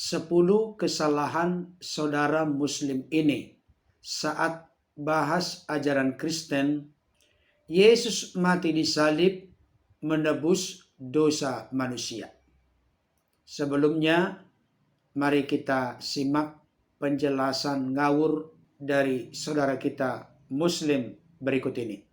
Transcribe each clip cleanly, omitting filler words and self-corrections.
10 kesalahan saudara muslim ini saat bahas ajaran Kristen. Yesus mati di salib menebus dosa manusia. Sebelumnya, mari kita simak penjelasan ngawur dari saudara kita muslim berikut ini.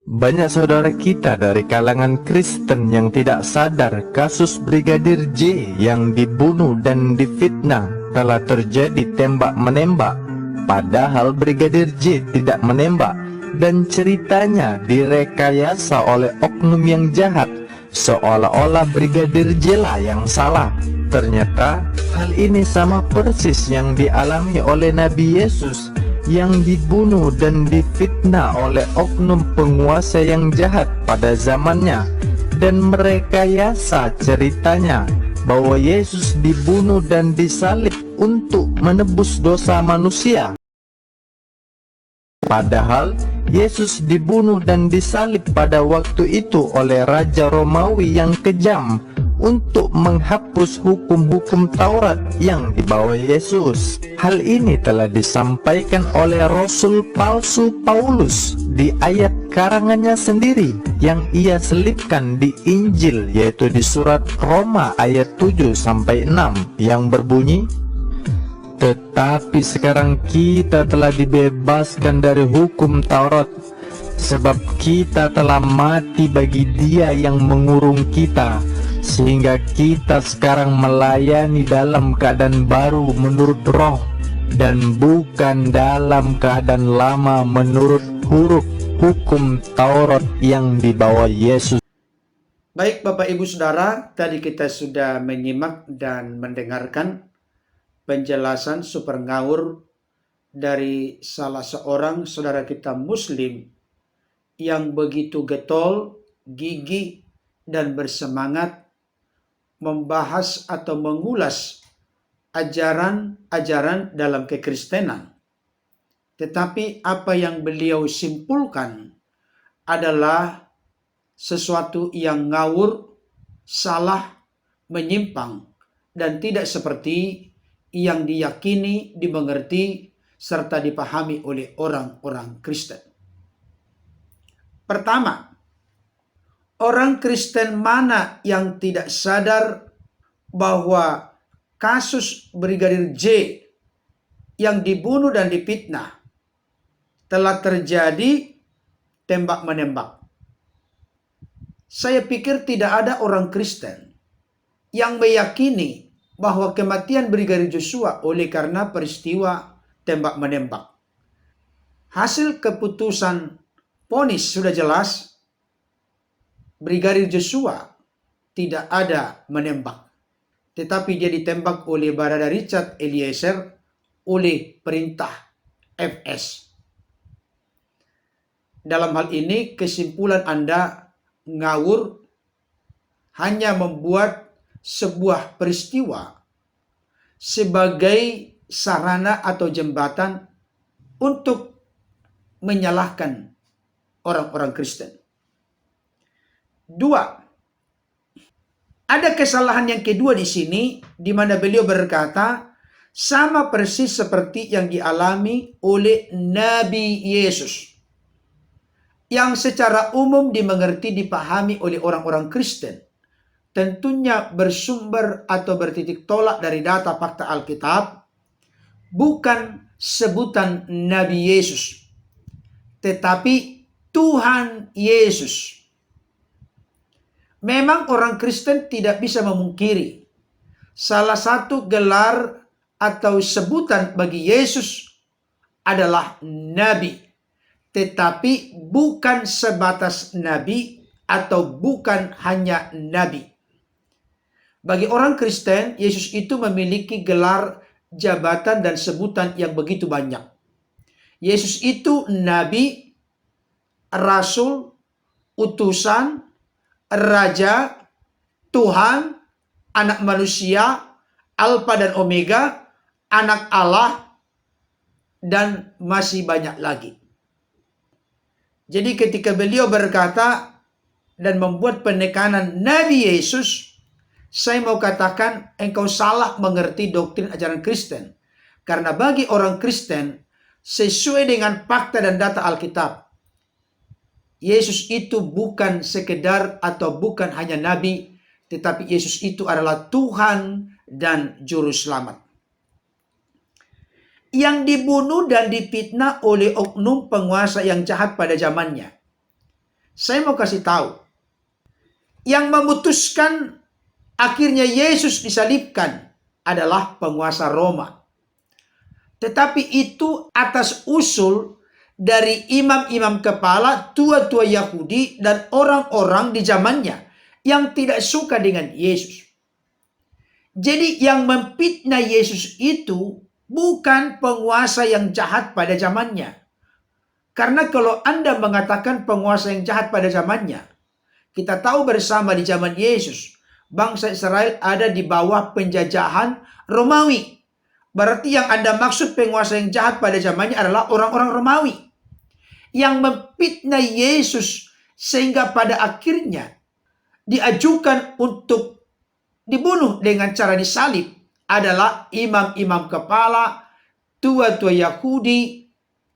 Banyak saudara kita dari kalangan Kristen yang tidak sadar kasus Brigadir J yang dibunuh dan difitnah telah terjadi tembak-menembak, padahal Brigadir J tidak menembak, dan ceritanya direkayasa oleh oknum yang jahat, seolah-olah Brigadir J lah yang salah. Ternyata hal ini sama persis yang dialami oleh Nabi Yesus yang dibunuh dan difitnah oleh oknum penguasa yang jahat pada zamannya, dan merekayasa ceritanya bahwa Yesus dibunuh dan disalib untuk menebus dosa manusia. Padahal Yesus dibunuh dan disalib pada waktu itu oleh Raja Romawi yang kejam untuk menghapus hukum-hukum Taurat yang dibawa Yesus. Hal ini telah disampaikan oleh Rasul palsu Paulus di ayat karangannya sendiri yang ia selipkan di Injil, yaitu di surat Roma ayat 7-6 yang berbunyi, "Tetapi sekarang kita telah dibebaskan dari hukum Taurat, sebab kita telah mati bagi dia yang mengurung kita, sehingga kita sekarang melayani dalam keadaan baru menurut roh, dan bukan dalam keadaan lama menurut huruf hukum Taurat yang dibawa Yesus." Baik Bapak Ibu Saudara, tadi kita sudah menyimak dan mendengarkan penjelasan super ngawur dari salah seorang saudara kita muslim yang begitu getol, gigih, dan bersemangat membahas atau mengulas ajaran-ajaran dalam kekristenan. Tetapi apa yang beliau simpulkan adalah sesuatu yang ngawur, salah, menyimpang, dan tidak seperti yang diyakini, dimengerti, serta dipahami oleh orang-orang Kristen. Pertama, orang Kristen mana yang tidak sadar bahwa kasus Brigadir J yang dibunuh dan difitnah telah terjadi tembak-menembak? Saya pikir tidak ada orang Kristen yang meyakini bahwa kematian Brigadir Joshua oleh karena peristiwa tembak-menembak. Hasil keputusan vonis sudah jelas, Brigadir Joshua tidak ada menembak, tetapi dia ditembak oleh Barada Richard Eliezer oleh perintah FS. Dalam hal ini kesimpulan Anda ngawur, hanya membuat sebuah peristiwa sebagai sarana atau jembatan untuk menyalahkan orang-orang Kristen. 2. Ada kesalahan yang kedua di sini, di mana beliau berkata, sama persis seperti yang dialami oleh Nabi Yesus, yang secara umum dimengerti, dipahami oleh orang-orang Kristen. Tentunya bersumber atau bertitik tolak dari data fakta Alkitab, bukan sebutan Nabi Yesus, tetapi Tuhan Yesus. Memang orang Kristen tidak bisa memungkiri salah satu gelar atau sebutan bagi Yesus adalah Nabi, tetapi bukan sebatas Nabi atau bukan hanya Nabi. Bagi orang Kristen, Yesus itu memiliki gelar, jabatan, dan sebutan yang begitu banyak. Yesus itu Nabi, Rasul, utusan, Raja, Tuhan, anak manusia, Alfa dan Omega, anak Allah, dan masih banyak lagi. Jadi ketika beliau berkata dan membuat penekanan Nabi Yesus, Saya mau katakan engkau salah mengerti doktrin ajaran Kristen. Karena bagi orang Kristen, sesuai dengan fakta dan data Alkitab, Yesus itu bukan sekedar atau bukan hanya nabi, tetapi Yesus itu adalah Tuhan dan Juru Selamat. Yang dibunuh dan difitnah oleh oknum penguasa yang jahat pada zamannya. Saya mau kasih tahu, yang memutuskan akhirnya Yesus disalibkan adalah penguasa Roma. Tetapi itu atas usul dari imam-imam kepala, tua-tua Yahudi, dan orang-orang di zamannya yang tidak suka dengan Yesus. Jadi yang memfitnah Yesus itu bukan penguasa yang jahat pada zamannya. Karena kalau Anda mengatakan penguasa yang jahat pada zamannya, kita tahu bersama di zaman Yesus, bangsa Israel ada di bawah penjajahan Romawi. Berarti yang Anda maksud penguasa yang jahat pada zamannya adalah orang-orang Romawi. Yang memfitnah Yesus sehingga pada akhirnya diajukan untuk dibunuh dengan cara disalib adalah imam-imam kepala, tua-tua Yahudi,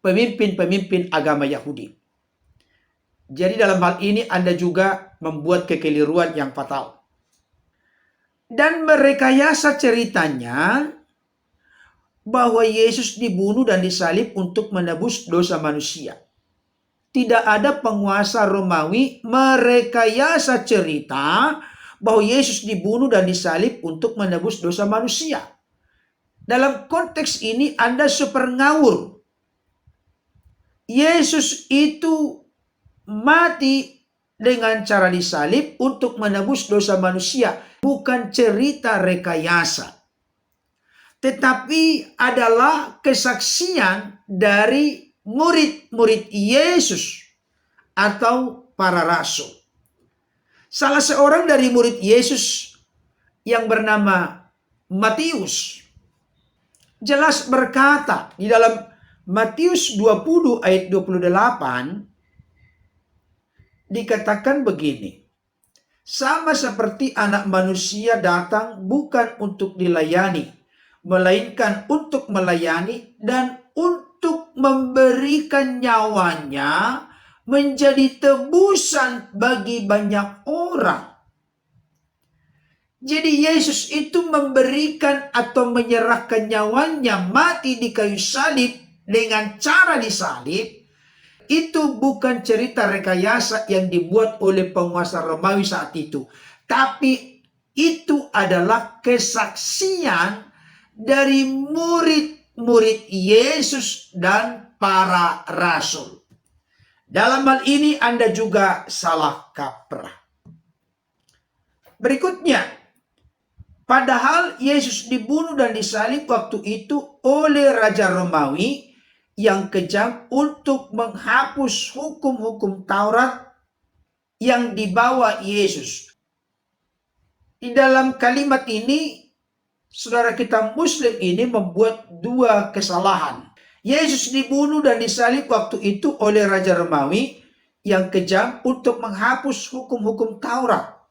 pemimpin-pemimpin agama Yahudi. Jadi dalam hal ini Anda juga membuat kekeliruan yang fatal. Dan merekayasa ceritanya bahwa Yesus dibunuh dan disalib untuk menebus dosa manusia. Tidak ada penguasa Romawi merekayasa cerita bahwa Yesus dibunuh dan disalib untuk menebus dosa manusia. Dalam konteks ini Anda super ngawur. Yesus itu mati dengan cara disalib untuk menebus dosa manusia. Bukan cerita rekayasa. Tetapi adalah kesaksian dari murid-murid Yesus atau para rasul. Salah seorang dari murid Yesus yang bernama Matius jelas berkata di dalam Matius 20 ayat 28 dikatakan begini. Sama seperti anak manusia datang bukan untuk dilayani, melainkan untuk melayani dan untuk memberikan nyawanya menjadi tebusan bagi banyak orang. Jadi Yesus itu memberikan atau menyerahkan nyawanya mati di kayu salib dengan cara disalib. Itu bukan cerita rekayasa yang dibuat oleh penguasa Romawi saat itu. Tapi itu adalah kesaksian dari murid-murid Yesus dan para rasul. Dalam hal ini Anda juga salah kaprah. Berikutnya, padahal Yesus dibunuh dan disalib waktu itu oleh Raja Romawi yang kejam untuk menghapus hukum-hukum Taurat yang dibawa Yesus. Di dalam kalimat ini, saudara kita Muslim ini membuat dua kesalahan. Yesus dibunuh dan disalib waktu itu oleh Raja Romawi yang kejam untuk menghapus hukum-hukum Taurat.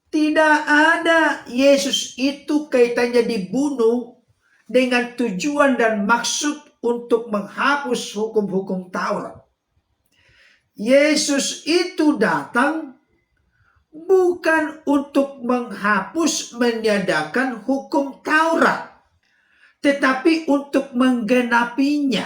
Tidak ada Yesus itu kaitannya dibunuh dengan tujuan dan maksud untuk menghapus hukum-hukum Taurat. Yesus itu datang bukan untuk menghapus, meniadakan hukum Taurat, tetapi untuk menggenapinya.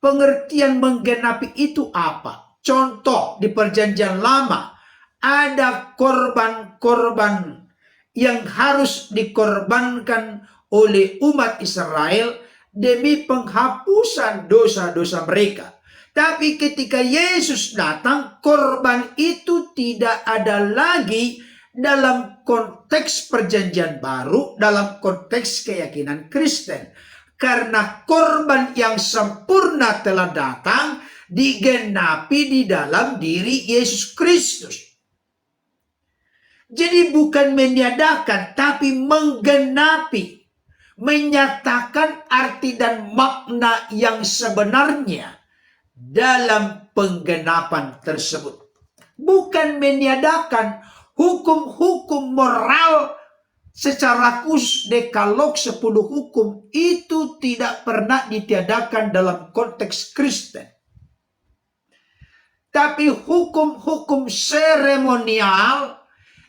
Pengertian menggenapi itu apa? Contoh di Perjanjian Lama, ada korban-korban yang harus dikorbankan oleh umat Israel demi penghapusan dosa-dosa mereka. Tapi ketika Yesus datang, korban itu tidak ada lagi dalam konteks perjanjian baru, dalam konteks keyakinan Kristen. Karena korban yang sempurna telah datang, digenapi di dalam diri Yesus Kristus. Jadi bukan meniadakan, tapi menggenapi. Menyatakan arti dan makna yang sebenarnya dalam penggenapan tersebut. Bukan meniadakan hukum-hukum moral secara khusus dekalog 10 hukum itu tidak pernah ditiadakan dalam konteks Kristen. Tapi hukum-hukum seremonial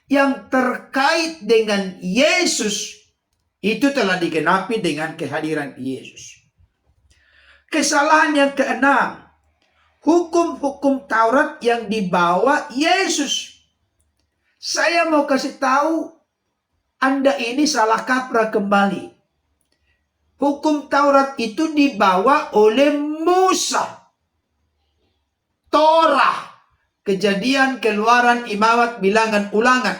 yang terkait dengan Yesus itu telah digenapi dengan kehadiran Yesus. Kesalahan yang keenam, hukum-hukum Taurat yang dibawa Yesus. Saya mau kasih tahu Anda ini salah kaprah kembali. Hukum Taurat itu dibawa oleh Musa. Torah, Kejadian, Keluaran, Imamat, Bilangan, Ulangan.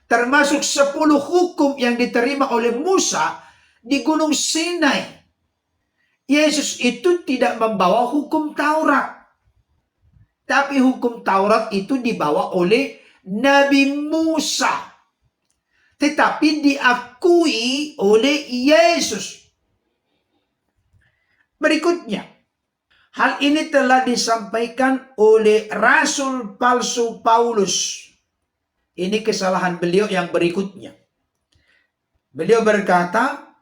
Termasuk 10 hukum yang diterima oleh Musa di Gunung Sinai. Yesus itu tidak membawa hukum Taurat. Tapi hukum Taurat itu dibawa oleh Nabi Musa. Tetapi diakui oleh Yesus. Berikutnya, hal ini telah disampaikan oleh Rasul palsu Paulus. Ini kesalahan beliau yang berikutnya. Beliau berkata,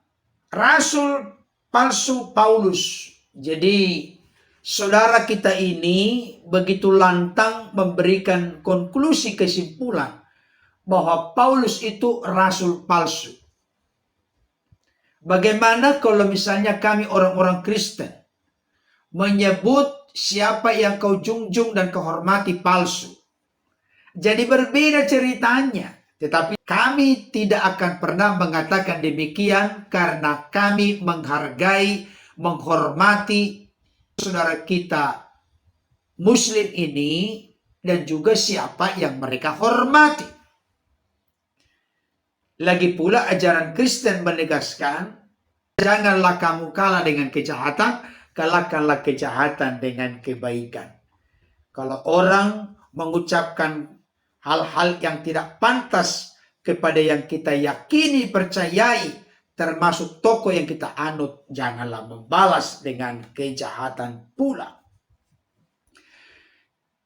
Rasul palsu Paulus. Jadi, saudara kita ini begitu lantang memberikan konklusi kesimpulan bahwa Paulus itu rasul palsu. Bagaimana kalau misalnya kami orang-orang Kristen menyebut siapa yang kau junjung dan kau hormati palsu? Jadi berbeda ceritanya. Tetapi kami tidak akan pernah mengatakan demikian karena kami menghargai, menghormati saudara kita Muslim ini dan juga siapa yang mereka hormati. Lagi pula ajaran Kristen menegaskan, janganlah kamu kalah dengan kejahatan, kalahkanlah kejahatan dengan kebaikan. Kalau orang mengucapkan hal-hal yang tidak pantas kepada yang kita yakini, percayai, termasuk tokoh yang kita anut, janganlah membalas dengan kejahatan pula.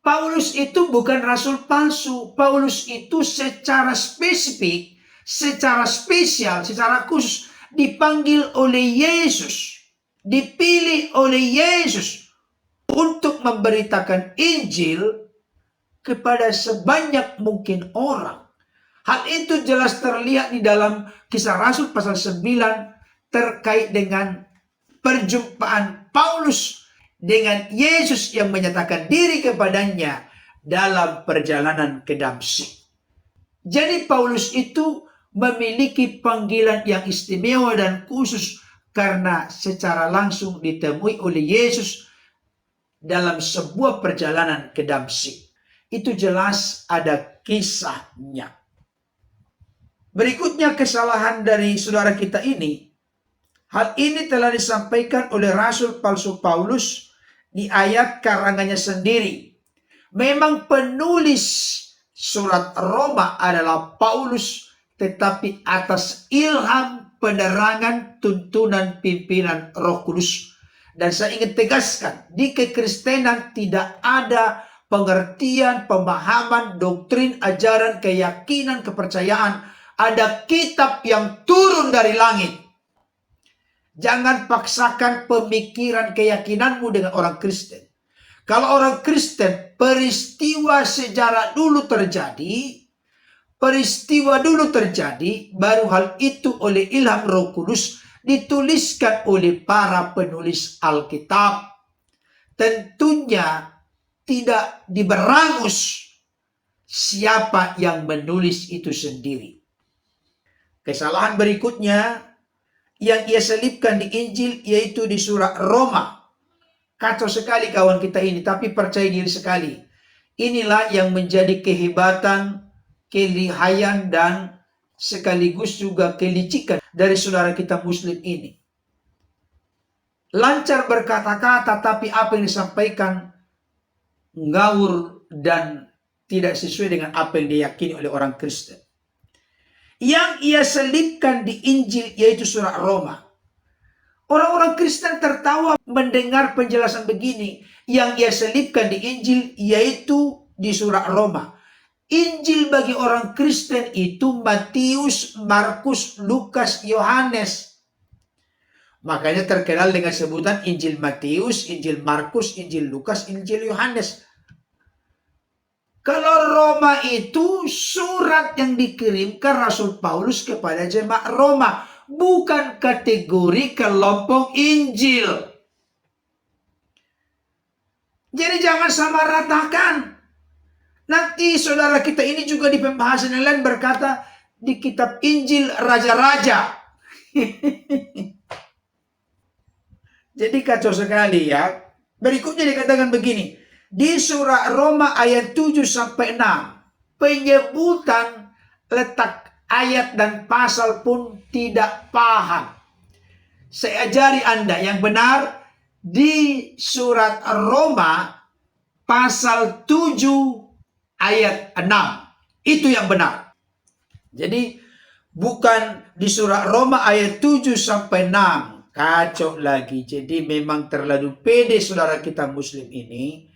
Paulus itu bukan rasul palsu. Paulus itu secara spesifik, secara spesial, secara khusus dipanggil oleh Yesus, dipilih oleh Yesus untuk memberitakan Injil kepada sebanyak mungkin orang. Hal itu jelas terlihat di dalam Kisah Rasul pasal 9 terkait dengan perjumpaan Paulus dengan Yesus yang menyatakan diri kepadanya dalam perjalanan ke Damsyik. Jadi Paulus itu memiliki panggilan yang istimewa dan khusus karena secara langsung ditemui oleh Yesus dalam sebuah perjalanan ke Damsyik. Itu jelas ada kisahnya. Berikutnya kesalahan dari saudara kita ini. Hal ini telah disampaikan oleh Rasul palsu Paulus di ayat karangannya sendiri. Memang penulis surat Roma adalah Paulus, tetapi atas ilham, penerangan, tuntunan pimpinan Roh Kudus. Dan saya ingin tegaskan, di kekristenan tidak ada pengertian, pemahaman, doktrin, ajaran, keyakinan, kepercayaan. Ada kitab yang turun dari langit. Jangan paksakan pemikiran keyakinanmu dengan orang Kristen. Kalau orang Kristen, peristiwa sejarah dulu terjadi, baru hal itu oleh ilham Roh Kudus dituliskan oleh para penulis Alkitab. Tentunya tidak diberangus siapa yang menulis itu sendiri. Kesalahan berikutnya yang ia selipkan di Injil yaitu di surat Roma. Kacau sekali kawan kita ini, tapi percaya diri sekali. Inilah yang menjadi kehebatan, kelihayan, dan sekaligus juga kelicikan dari saudara kita Muslim ini. Lancar berkata-kata, tapi apa yang disampaikan ngawur dan tidak sesuai dengan apa yang diyakini oleh orang Kristen. Yang ia selipkan di Injil yaitu surat Roma. Orang-orang Kristen tertawa mendengar penjelasan begini. Yang ia selipkan di Injil yaitu di surat Roma. Injil bagi orang Kristen itu Matius, Markus, Lukas, Yohanes. Makanya terkenal dengan sebutan Injil Matius, Injil Markus, Injil Lukas, Injil Yohanes. Kalau Roma itu surat yang dikirimkan Rasul Paulus kepada jemaat Roma, bukan kategori kelompok Injil. Jadi jangan samaratakan. Nanti saudara kita ini juga di pembahasan yang lain berkata di kitab Injil Raja-Raja. Jadi kacau sekali ya. Berikutnya dikatakan begini. Di surat Roma ayat 7-6. Penyebutan letak ayat dan pasal pun tidak paham. Saya ajari Anda yang benar. Di surat Roma pasal 7 ayat 6. Itu yang benar. Jadi bukan di surat Roma ayat 7-6. Kacau lagi. Jadi memang terlalu pede saudara kita Muslim ini.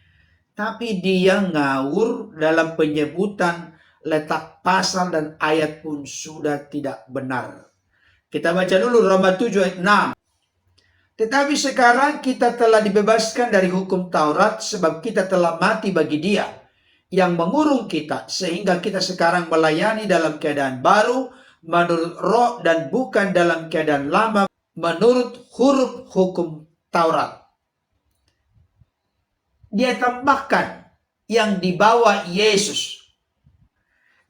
Tapi dia ngawur dalam penyebutan letak pasal dan ayat pun sudah tidak benar. Kita baca dulu Roma 7 ayat 6. Tetapi sekarang kita telah dibebaskan dari hukum Taurat sebab kita telah mati bagi dia yang mengurung kita, sehingga kita sekarang melayani dalam keadaan baru menurut roh dan bukan dalam keadaan lama menurut huruf hukum Taurat. Dia tambahkan yang dibawa Yesus.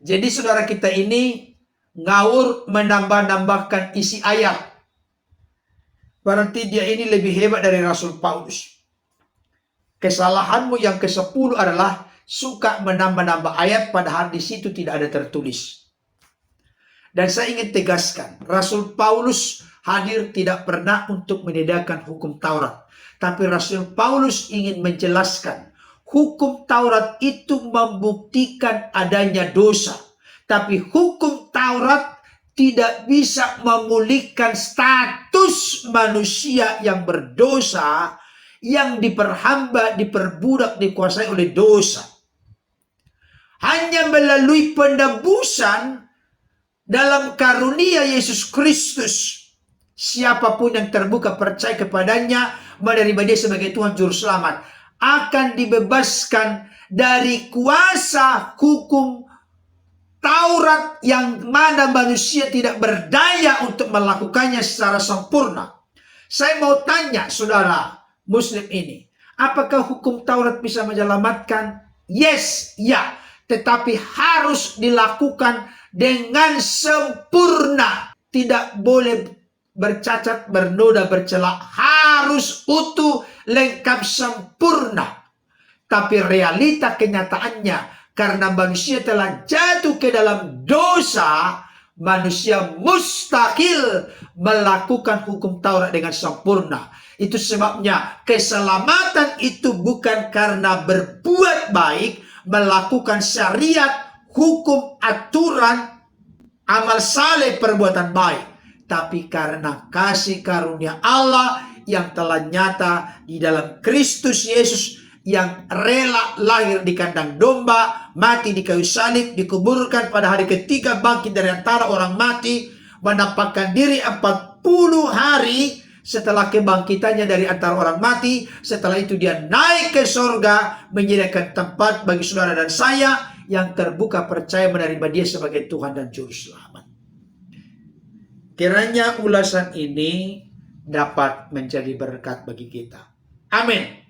Jadi saudara kita ini ngawur menambah-nambahkan isi ayat. Berarti dia ini lebih hebat dari Rasul Paulus. Kesalahanmu yang ke-10 adalah suka menambah-nambah ayat padahal di situ tidak ada tertulis. Dan saya ingin tegaskan, Rasul Paulus hadir tidak pernah untuk menyediakan hukum Taurat. Tapi Rasul Paulus ingin menjelaskan, hukum Taurat itu membuktikan adanya dosa. Tapi hukum Taurat tidak bisa memulihkan status manusia yang berdosa, yang diperhamba, diperbudak, dikuasai oleh dosa. Hanya melalui penebusan dalam karunia Yesus Kristus, siapapun yang terbuka percaya kepadanya, menerima dia sebagai Tuhan Juru Selamat, akan dibebaskan dari kuasa hukum Taurat yang mana manusia tidak berdaya untuk melakukannya secara sempurna. Saya mau tanya saudara Muslim ini, apakah hukum Taurat bisa menyelamatkan? Yes, ya. Tetapi harus dilakukan dengan sempurna. Tidak boleh bercacat, bernoda, bercela. Harus utuh, lengkap, sempurna. Tapi realita kenyataannya, karena manusia telah jatuh ke dalam dosa, manusia mustahil melakukan hukum Taurat dengan sempurna. Itu sebabnya keselamatan itu bukan karena berbuat baik, melakukan syariat, hukum, aturan, amal saleh, perbuatan baik. Tapi karena kasih karunia Allah yang telah nyata di dalam Kristus Yesus, yang rela lahir di kandang domba, mati di kayu salib, dikuburkan pada hari ketiga, bangkit dari antara orang mati, menampakkan diri 40 hari setelah kebangkitannya dari antara orang mati. Setelah itu dia naik ke sorga, menyediakan tempat bagi saudara dan saya yang terbuka percaya menerima dia sebagai Tuhan dan Juru Selamat. Kiranya ulasan ini dapat menjadi berkat bagi kita. Amin.